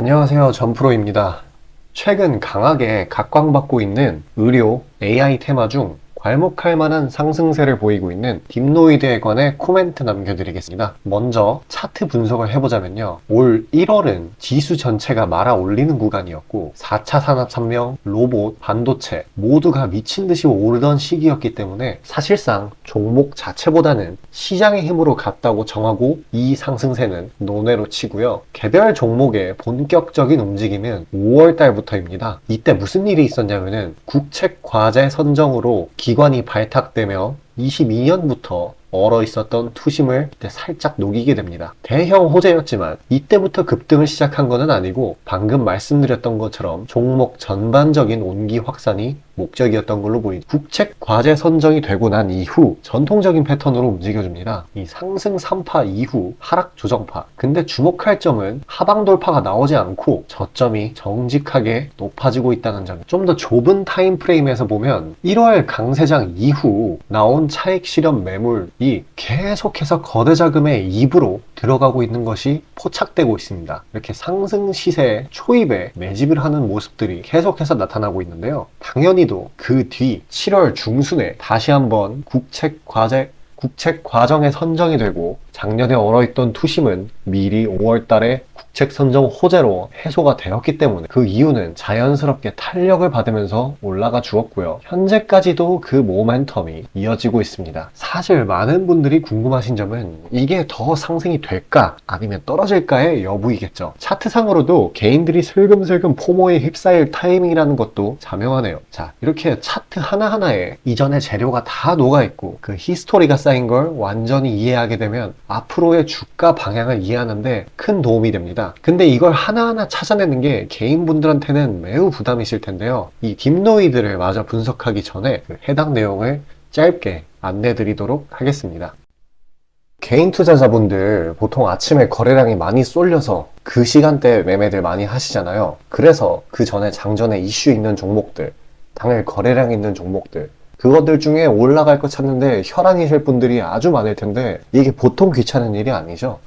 안녕하세요. 전프로입니다. 최근 강하게 각광받고 있는 의료 AI 테마 중 괄목할 만한 상승세를 보이고 있는 딥노이드에 관해 코멘트 남겨드리겠습니다. 먼저 차트 분석을 해보자면요. 올 1월은 지수 전체가 말아 올리는 구간이었고 4차 산업혁명, 로봇, 반도체 모두가 미친 듯이 오르던 시기였기 때문에 사실상 종목 자체보다는 시장의 힘으로 갔다고 정하고 이 상승세는 논외로 치고요. 개별 종목의 본격적인 움직임은 5월 달부터입니다. 이때 무슨 일이 있었냐면은 국책 과제 선정으로 기관이 발탁되며 22년부터 얼어 있었던 투심을 이때 살짝 녹이게 됩니다. 대형 호재였지만 이때부터 급등을 시작한 것은 아니고 방금 말씀드렸던 것처럼 종목 전반적인 온기 확산이 목적이었던 걸로 보입니다. 국책 과제 선정이 되고 난 이후 전통적인 패턴으로 움직여줍니다. 이 상승 3파 이후 하락 조정파. 근데 주목할 점은 하방 돌파가 나오지 않고 저점이 정직하게 높아지고 있다는 점. 좀 더 좁은 타임 프레임에서 보면 1월 강세장 이후 나온 차익 실현 매물이 계속해서 거대 자금의 입으로 들어가고 있는 것이 포착되고 있습니다. 이렇게 상승 시세 초입에 매집을 하는 모습들이 계속해서 나타나고 있는데요. 당연히도 그 뒤 7월 중순에 다시 한번 국책 과정에 선정이 되고 작년에 얼어있던 투심은 미리 5월 달에 국책 선정 호재로 해소가 되었기 때문에 그 이유는 자연스럽게 탄력을 받으면서 올라가 주었고요. 현재까지도 그 모멘텀이 이어지고 있습니다. 사실 많은 분들이 궁금하신 점은 이게 더 상승이 될까 아니면 떨어질까의 여부이겠죠. 차트상으로도 개인들이 슬금슬금 포모에 휩싸일 타이밍이라는 것도 자명하네요. 자, 이렇게 차트 하나하나에 이전의 재료가 다 녹아있고 그 히스토리가 쌓인 걸 완전히 이해하게 되면 앞으로의 주가 방향을 이해하는데 큰 도움이 됩니다. 근데 이걸 하나하나 찾아내는 게 개인분들한테는 매우 부담이실 텐데요. 이 딥노이드를 마저 분석하기 전에 해당 내용을 짧게 안내 드리도록 하겠습니다. 개인 투자자분들 보통 아침에 거래량이 많이 쏠려서 그 시간대에 매매들 많이 하시잖아요. 그래서 그 전에 장전에 이슈 있는 종목들, 당일 거래량 있는 종목들, 그것들 중에 올라갈 거 찾는데 혈안이실 분들이 아주 많을 텐데 이게 보통 귀찮은 일이 아니죠.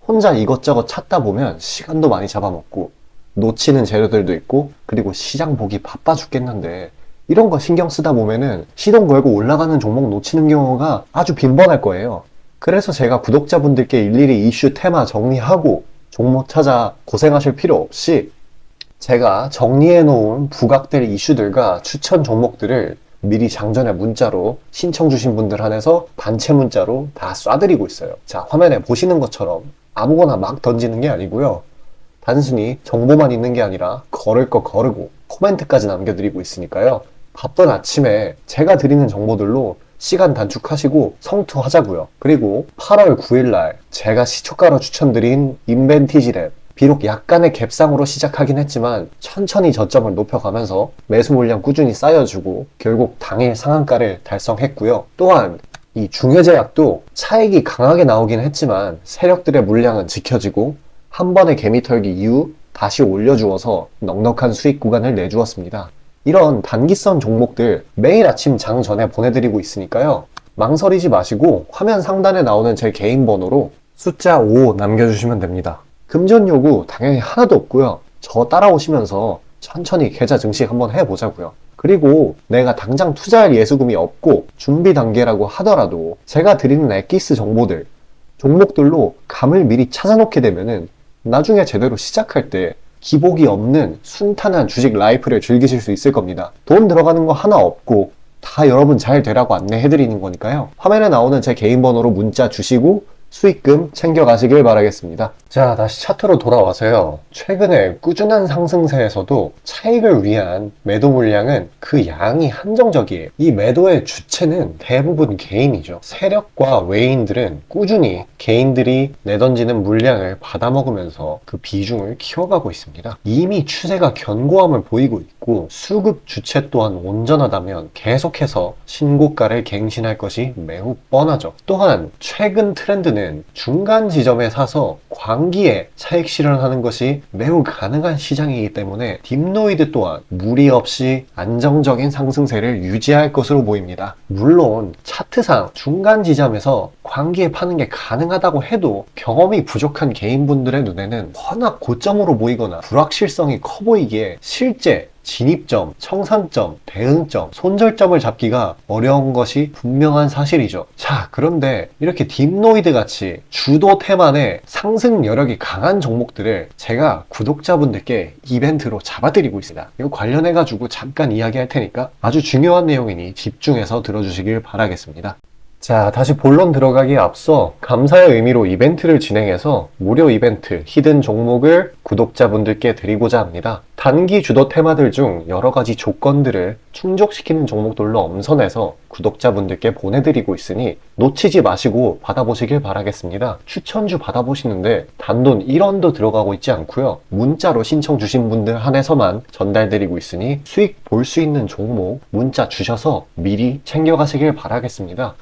혼자 이것저것 찾다 보면 시간도 많이 잡아먹고 놓치는 재료들도 있고 그리고 시장 보기 바빠 죽겠는데 이런 거 신경 쓰다 보면은 시동 걸고 올라가는 종목 놓치는 경우가 아주 빈번할 거예요. 그래서 제가 구독자분들께 일일이 이슈 테마 정리하고 종목 찾아 고생하실 필요 없이 제가 정리해 놓은 부각될 이슈들과 추천 종목들을 미리 장전에 문자로 신청 주신 분들 한해서 단체 문자로 다 쏴드리고 있어요. 자, 화면에 보시는 것처럼 아무거나 막 던지는 게 아니고요. 단순히 정보만 있는 게 아니라 걸을 거 거르고 코멘트까지 남겨드리고 있으니까요. 바쁜 아침에 제가 드리는 정보들로 시간 단축하시고 성투하자고요. 그리고 8월 9일날 제가 시초가로 추천드린 인벤티지랩 비록 약간의 갭상으로 시작하긴 했지만 천천히 저점을 높여가면서 매수 물량 꾸준히 쌓여주고 결국 당일 상한가를 달성했고요. 또한 이 중해제약도 차익이 강하게 나오긴 했지만 세력들의 물량은 지켜지고 한 번의 개미 털기 이후 다시 올려주어서 넉넉한 수익 구간을 내주었습니다. 이런 단기성 종목들 매일 아침 장 전에 보내드리고 있으니까요. 망설이지 마시고 화면 상단에 나오는 제 개인 번호로 숫자 5 남겨주시면 됩니다. 금전 요구 당연히 하나도 없고요. 저 따라오시면서 천천히 계좌 증식 한번 해보자고요. 그리고 내가 당장 투자할 예수금이 없고 준비 단계라고 하더라도 제가 드리는 엑기스 정보들, 종목들로 감을 미리 찾아놓게 되면은 나중에 제대로 시작할 때 기복이 없는 순탄한 주식 라이프를 즐기실 수 있을 겁니다. 돈 들어가는 거 하나 없고 다 여러분 잘 되라고 안내해드리는 거니까요. 화면에 나오는 제 개인 번호로 문자 주시고 수익금 챙겨가시길 바라겠습니다. 자, 다시 차트로 돌아와서요. 최근에 꾸준한 상승세에서도 차익을 위한 매도 물량은 그 양이 한정적이에요. 이 매도의 주체는 대부분 개인이죠. 세력과 외인들은 꾸준히 개인들이 내던지는 물량을 받아먹으면서 그 비중을 키워가고 있습니다. 이미 추세가 견고함을 보이고 있고 수급 주체 또한 온전하다면 계속해서 신고가를 갱신할 것이 매우 뻔하죠. 또한 최근 트렌드는 딥노이드는 중간 지점에 사서 광기에 차익 실현하는 것이 매우 가능한 시장이기 때문에 딥노이드 또한 무리 없이 안정적인 상승세를 유지할 것으로 보입니다. 물론 차트상 중간 지점에서 광기에 파는 게 가능하다고 해도 경험이 부족한 개인분들의 눈에는 워낙 고점으로 보이거나 불확실성이 커 보이기에 실제 진입점, 청산점, 대응점, 손절점을 잡기가 어려운 것이 분명한 사실이죠. 자, 그런데 이렇게 딥노이드 같이 주도 테만의 상승 여력이 강한 종목들을 제가 구독자분들께 이벤트로 잡아드리고 있습니다. 이거 관련해가지고 잠깐 이야기할 테니까 아주 중요한 내용이니 집중해서 들어주시길 바라겠습니다. 자, 다시 본론 들어가기에 앞서 감사의 의미로 이벤트를 진행해서 무료 이벤트 히든 종목을 구독자분들께 드리고자 합니다. 단기 주도 테마들 중 여러 가지 조건들을 충족시키는 종목들로 엄선해서 구독자분들께 보내드리고 있으니 놓치지 마시고 받아보시길 바라겠습니다. 추천주 받아보시는데 단돈 1원도 들어가고 있지 않고요. 문자로 신청 주신 분들 한해서만 전달드리고 있으니 수익 볼 수 있는 종목 문자 주셔서 미리 챙겨가시길 바라겠습니다.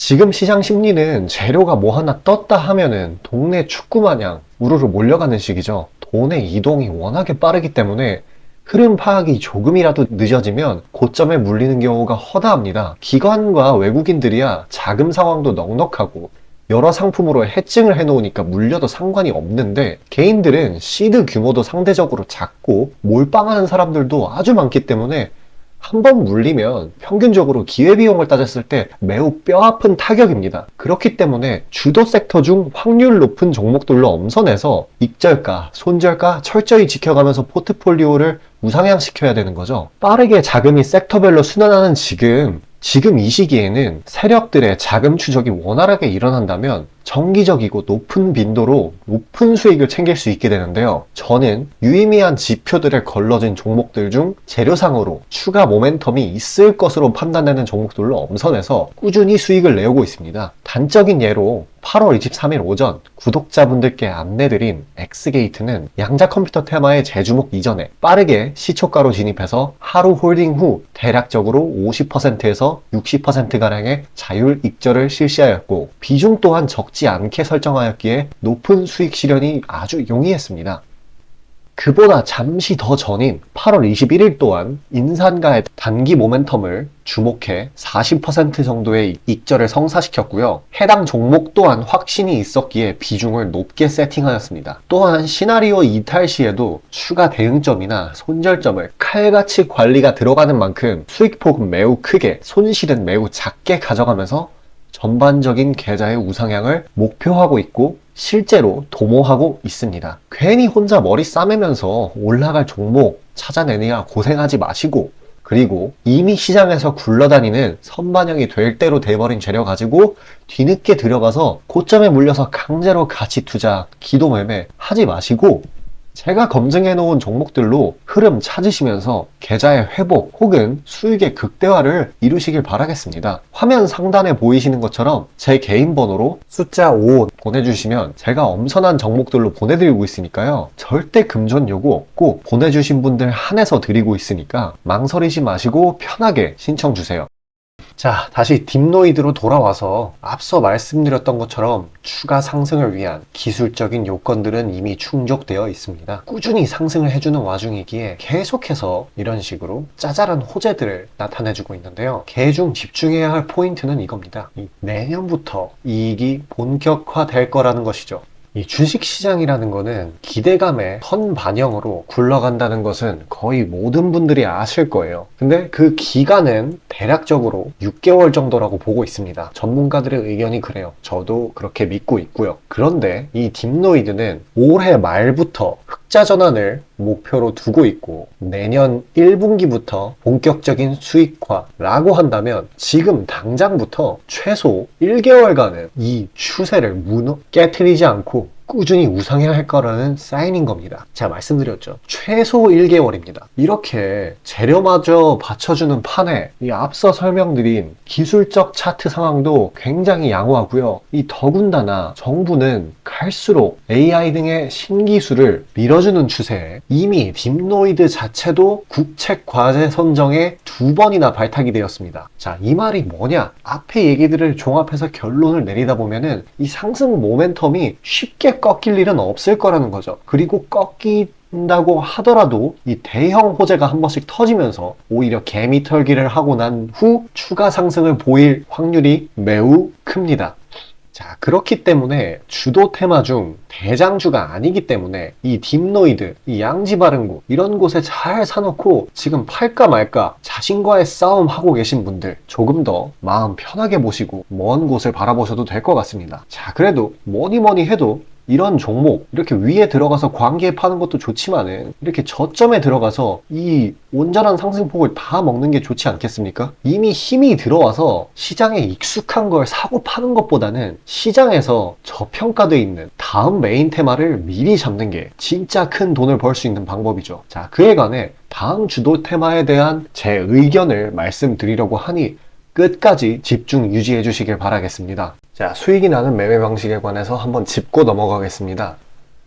지금 시장 심리는 재료가 뭐 하나 떴다 하면은 동네 축구 마냥 우르르 몰려가는 시기죠. 돈의 이동이 워낙에 빠르기 때문에 흐름 파악이 조금이라도 늦어지면 고점에 물리는 경우가 허다합니다. 기관과 외국인들이야 자금 상황도 넉넉하고 여러 상품으로 해증을 해놓으니까 물려도 상관이 없는데 개인들은 시드 규모도 상대적으로 작고 몰빵하는 사람들도 아주 많기 때문에 한번 물리면 평균적으로 기회비용을 따졌을 때 매우 뼈아픈 타격입니다. 그렇기 때문에 주도 섹터 중 확률 높은 종목들로 엄선해서 익절가, 손절가 철저히 지켜가면서 포트폴리오를 우상향시켜야 되는 거죠. 빠르게 자금이 섹터별로 순환하는 지금 이 시기에는 세력들의 자금 추적이 원활하게 일어난다면 정기적이고 높은 빈도로 높은 수익을 챙길 수 있게 되는데요. 저는 유의미한 지표들에 걸러진 종목들 중 재료상으로 추가 모멘텀이 있을 것으로 판단되는 종목들로 엄선해서 꾸준히 수익을 내오고 있습니다. 단적인 예로 8월 23일 오전 구독자분들께 안내드린 엑스게이트는 양자 컴퓨터 테마의 재주목 이전에 빠르게 시초가로 진입해서 하루 홀딩 후 대략적으로 50%에서 60%가량의 자율 익절을 실시하였고 비중 또한 적지 않게 설정하였기에 높은 수익 실현이 아주 용이했습니다. 그보다 잠시 더 전인 8월 21일 또한 인산가의 단기 모멘텀을 주목해 40% 정도의 익절을 성사시켰고요. 해당 종목 또한 확신이 있었기에 비중을 높게 세팅하였습니다. 또한 시나리오 이탈 시에도 추가 대응점이나 손절점을 칼같이 관리가 들어가는 만큼 수익폭은 매우 크게, 손실은 매우 작게 가져가면서 전반적인 계좌의 우상향을 목표하고 있고 실제로 도모하고 있습니다. 괜히 혼자 머리 싸매면서 올라갈 종목 찾아내느냐 고생하지 마시고, 그리고 이미 시장에서 굴러다니는 선반영이 될 대로 돼버린 재료 가지고 뒤늦게 들어가서 고점에 물려서 강제로 가치 투자, 기도 매매 하지 마시고 제가 검증해 놓은 종목들로 흐름 찾으시면서 계좌의 회복 혹은 수익의 극대화를 이루시길 바라겠습니다. 화면 상단에 보이시는 것처럼 제 개인 번호로 숫자 5 보내주시면 제가 엄선한 종목들로 보내드리고 있으니까요. 절대 금전 요구 없고 보내주신 분들 한해서 드리고 있으니까 망설이지 마시고 편하게 신청 주세요. 자, 다시 딥노이드로 돌아와서 앞서 말씀드렸던 것처럼 추가 상승을 위한 기술적인 요건들은 이미 충족되어 있습니다. 꾸준히 상승을 해주는 와중이기에 계속해서 이런 식으로 짜잘한 호재들을 나타내주고 있는데요. 개중 집중해야 할 포인트는 이겁니다. 내년부터 이익이 본격화될 거라는 것이죠. 이 주식시장이라는 거는 기대감의 선반영으로 굴러간다는 것은 거의 모든 분들이 아실 거예요. 근데 그 기간은 대략적으로 6개월 정도라고 보고 있습니다. 전문가들의 의견이 그래요. 저도 그렇게 믿고 있고요. 그런데 이 딥노이드는 올해 말부터 흑자 전환을 목표로 두고 있고 내년 1분기부터 본격적인 수익화라고 한다면 지금 당장부터 최소 1개월간은 이 추세를 깨트리지 않고 꾸준히 우상해야 할 거라는 사인인 겁니다. 제가 말씀드렸죠. 최소 1개월입니다. 이렇게 재료마저 받쳐주는 판에 이 앞서 설명드린 기술적 차트 상황도 굉장히 양호하고요. 이 더군다나 정부는 갈수록 AI 등의 신기술을 밀어주는 추세에 이미 딥노이드 자체도 국책 과제 선정에 2번이나 발탁이 되었습니다. 자, 이 말이 뭐냐? 앞에 얘기들을 종합해서 결론을 내리다 보면은 이 상승 모멘텀이 쉽게 꺾일 일은 없을 거라는 거죠. 그리고 꺾인다고 하더라도 이 대형 호재가 한 번씩 터지면서 오히려 개미털기를 하고 난 후 추가 상승을 보일 확률이 매우 큽니다. 자, 그렇기 때문에 주도 테마 중 대장주가 아니기 때문에 이 딥노이드, 이 양지바른구 이런 곳에 잘 사놓고 지금 팔까 말까 자신과의 싸움 하고 계신 분들 조금 더 마음 편하게 보시고 먼 곳을 바라보셔도 될 것 같습니다. 자, 그래도 뭐니 해도 이런 종목 이렇게 위에 들어가서 광기에 파는 것도 좋지만은 이렇게 저점에 들어가서 이 온전한 상승폭을 다 먹는 게 좋지 않겠습니까? 이미 힘이 들어와서 시장에 익숙한 걸 사고 파는 것보다는 시장에서 저평가되어 있는 다음 메인 테마를 미리 잡는 게 진짜 큰 돈을 벌 수 있는 방법이죠. 자, 그에 관해 다음 주도 테마에 대한 제 의견을 말씀드리려고 하니 끝까지 집중 유지해 주시길 바라겠습니다. 자, 수익이 나는 매매 방식에 관해서 한번 짚고 넘어가겠습니다.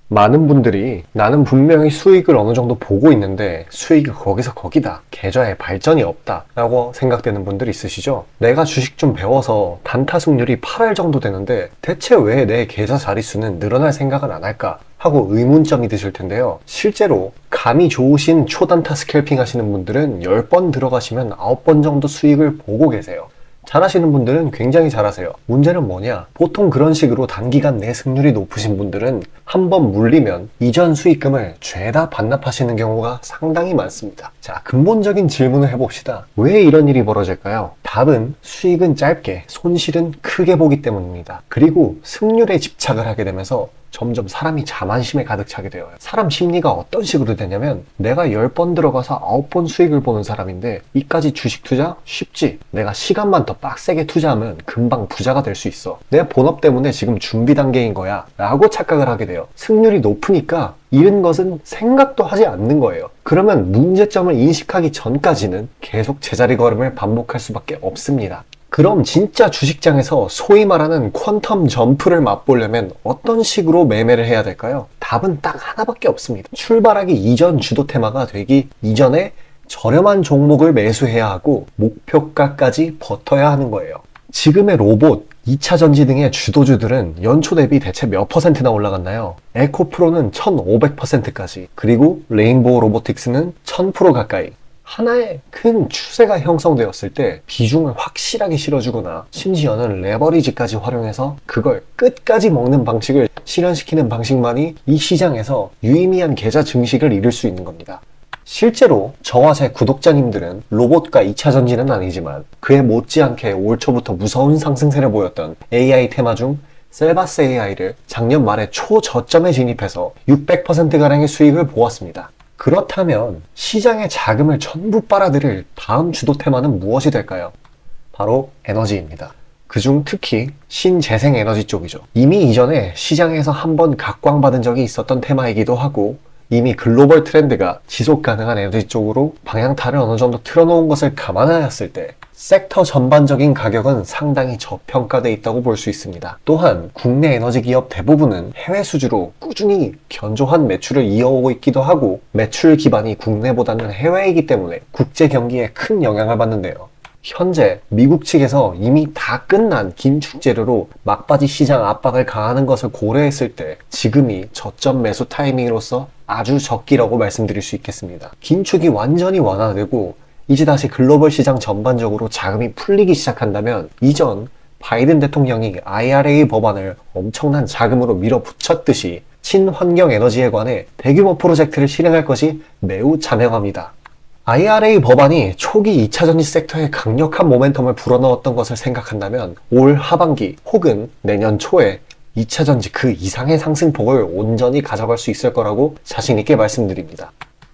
많은 분들이 나는 분명히 수익을 어느 정도 보고 있는데 수익이 거기서 거기다, 계좌에 발전이 없다 라고 생각되는 분들 있으시죠? 내가 주식 좀 배워서 단타 승률이 8할 정도 되는데 대체 왜 내 계좌 자릿수는 늘어날 생각을 안 할까 하고 의문점이 드실 텐데요. 실제로 감이 좋으신 초단타 스캘핑 하시는 분들은 10번 들어가시면 9번 정도 수익을 보고 계세요. 잘하시는 분들은 굉장히 잘하세요. 문제는 뭐냐? 보통 그런 식으로 단기간 내 승률이 높으신 분들은 한번 물리면 이전 수익금을 죄다 반납하시는 경우가 상당히 많습니다. 자, 근본적인 질문을 해봅시다. 왜 이런 일이 벌어질까요? 답은 수익은 짧게, 손실은 크게 보기 때문입니다. 그리고 승률에 집착을 하게 되면서 점점 사람이 자만심에 가득 차게 되어요. 사람 심리가 어떤 식으로 되냐면 내가 10번 들어가서 9번 수익을 보는 사람인데 이까지 주식 투자? 쉽지. 내가 시간만 더 빡세게 투자하면 금방 부자가 될 수 있어. 내 본업 때문에 지금 준비 단계인 거야 라고 착각을 하게 돼요. 승률이 높으니까 잃은 것은 생각도 하지 않는 거예요. 그러면 문제점을 인식하기 전까지는 계속 제자리 걸음을 반복할 수밖에 없습니다. 그럼 진짜 주식장에서 소위 말하는 퀀텀 점프를 맛보려면 어떤 식으로 매매를 해야 될까요? 답은 딱 하나밖에 없습니다. 출발하기 이전 주도 테마가 되기 이전에 저렴한 종목을 매수해야 하고 목표가까지 버텨야 하는 거예요. 지금의 로봇, 2차 전지 등의 주도주들은 연초 대비 대체 몇 %나 올라갔나요? 에코프로는 1500%까지, 그리고 레인보우 로보틱스는 1000% 가까이. 하나의 큰 추세가 형성되었을 때 비중을 확실하게 실어주거나 심지어는 레버리지까지 활용해서 그걸 끝까지 먹는 방식을 실현시키는 방식만이 이 시장에서 유의미한 계좌 증식을 이룰 수 있는 겁니다. 실제로 저와 제 구독자님들은 로봇과 2차 전지는 아니지만 그에 못지않게 올 초부터 무서운 상승세를 보였던 AI 테마 중 셀바스 AI를 작년 말에 초저점에 진입해서 600%가량의 수익을 보았습니다. 그렇다면 시장의 자금을 전부 빨아들일 다음 주도 테마는 무엇이 될까요? 바로 에너지입니다. 그중 특히 신재생에너지 쪽이죠. 이미 이전에 시장에서 한번 각광받은 적이 있었던 테마이기도 하고 이미 글로벌 트렌드가 지속 가능한 에너지 쪽으로 방향타를 어느 정도 틀어놓은 것을 감안하였을 때 섹터 전반적인 가격은 상당히 저평가되어 있다고 볼 수 있습니다. 또한 국내 에너지 기업 대부분은 해외 수주로 꾸준히 견조한 매출을 이어오고 있기도 하고 매출 기반이 국내보다는 해외이기 때문에 국제 경기에 큰 영향을 받는데요. 현재 미국 측에서 이미 다 끝난 긴축 재료로 막바지 시장 압박을 가하는 것을 고려했을 때 지금이 저점 매수 타이밍으로서 아주 적기라고 말씀드릴 수 있겠습니다. 긴축이 완전히 완화되고 이제 다시 글로벌 시장 전반적으로 자금이 풀리기 시작한다면 이전 바이든 대통령이 IRA 법안을 엄청난 자금으로 밀어붙였듯이 친환경 에너지에 관해 대규모 프로젝트를 실행할 것이 매우 자명합니다. IRA 법안이 초기 2차 전지 섹터에 강력한 모멘텀을 불어넣었던 것을 생각한다면 올 하반기 혹은 내년 초에 2차 전지 그 이상의 상승폭을 온전히 가져갈 수 있을 거라고 자신 있게 말씀드립니다.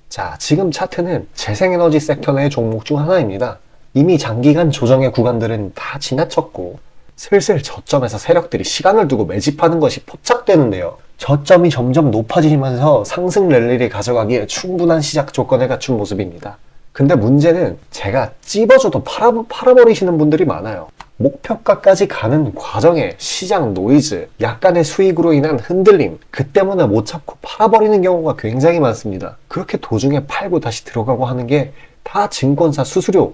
자, 지금 차트는 재생에너지 섹터 내 종목 중 하나입니다. 이미 장기간 조정의 구간들은 다 지나쳤고 슬슬 저점에서 세력들이 시간을 두고 매집하는 것이 포착되는데요. 저점이 점점 높아지면서 상승 랠리를 가져가기에 충분한 시작 조건을 갖춘 모습입니다. 근데 문제는 제가 찝어줘도 팔아버리시는 분들이 많아요. 목표가까지 가는 과정에 시장 노이즈, 약간의 수익으로 인한 흔들림, 그 때문에 못 참고 팔아버리는 경우가 굉장히 많습니다. 그렇게 도중에 팔고 다시 들어가고 하는 게 다 증권사 수수료,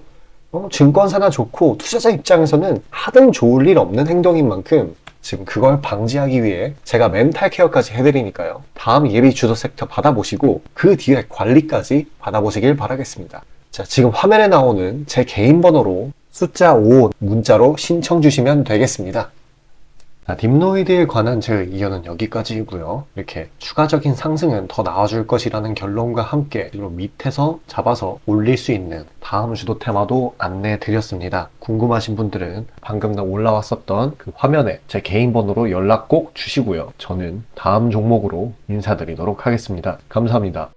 증권사나 좋고 투자자 입장에서는 하등 좋을 일 없는 행동인 만큼 지금 그걸 방지하기 위해 제가 멘탈 케어까지 해드리니까요. 다음 예비 주도 섹터 받아보시고 그 뒤에 관리까지 받아보시길 바라겠습니다. 자, 지금 화면에 나오는 제 개인 번호로 숫자 5 문자로 신청 주시면 되겠습니다. 자, 딥노이드에 관한 제 의견은 여기까지이고요. 이렇게 추가적인 상승은 더 나와줄 것이라는 결론과 함께 그리고 밑에서 잡아서 올릴 수 있는 다음 주도 테마도 안내해 드렸습니다. 궁금하신 분들은 방금 올라왔었던 그 화면에 제 개인 번호로 연락 꼭 주시고요. 저는 다음 종목으로 인사드리도록 하겠습니다. 감사합니다.